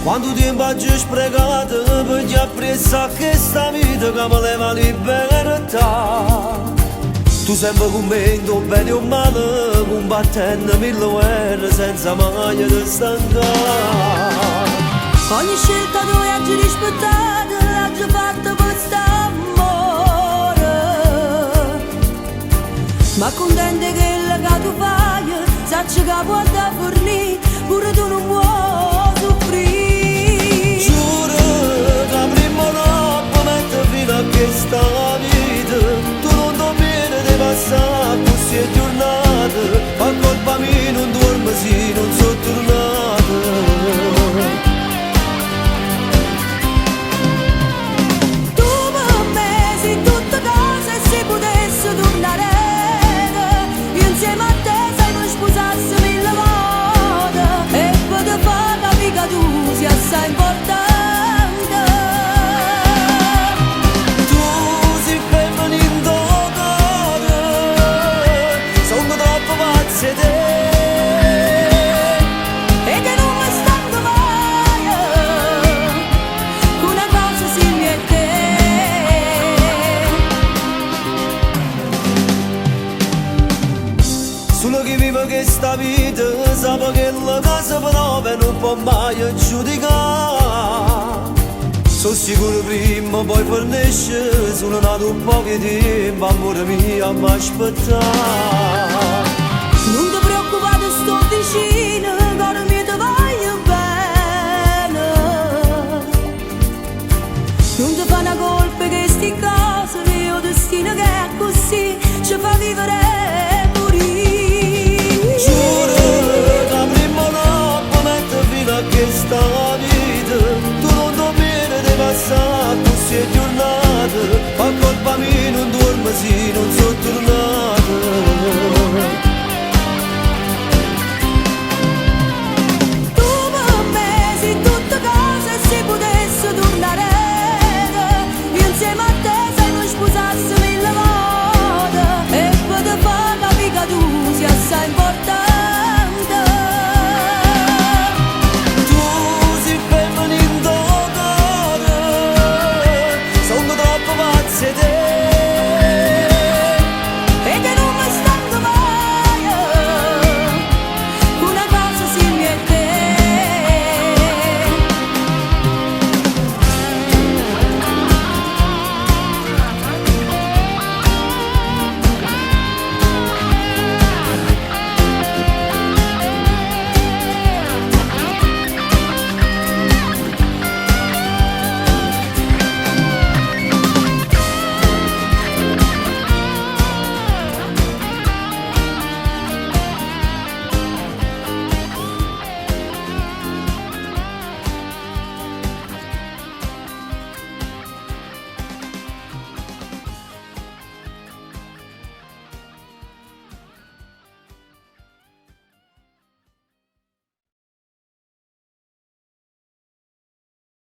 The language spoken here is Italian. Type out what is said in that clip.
Quando tempo oggi sprecato per chi apprezza questa vita che mi leva libertà. Tu sempre commento bene o male, combattendo mille guerre senza mai ti stancare. Ogni scelta tu hai rispettato, l'hai fatta per st'amore. Ma contente che la che tu fai, sacci che può da fornire, pure tu non vuoi soffrire. Giuro che la prima notte metto fino a questa vita, tu non dovevi di passare così giornate, ma colpa mia non dormo se non sono tornato. Tu per me sei tutta cosa e se potessi tornare, io insieme a te sai non sposassi mille volte e poi ti fa capire che tu sia assai importante. Tu sei femminile cuore, sono troppo pazze te. E che non mi stanno mai una cosa simile a te. Solo chi vive questa vita sa che la casa prova non può mai giudicare. Sono sicuro prima o poi fornisce, sono nato un po' di tempo, amore mio, a mi aspettare. Non ti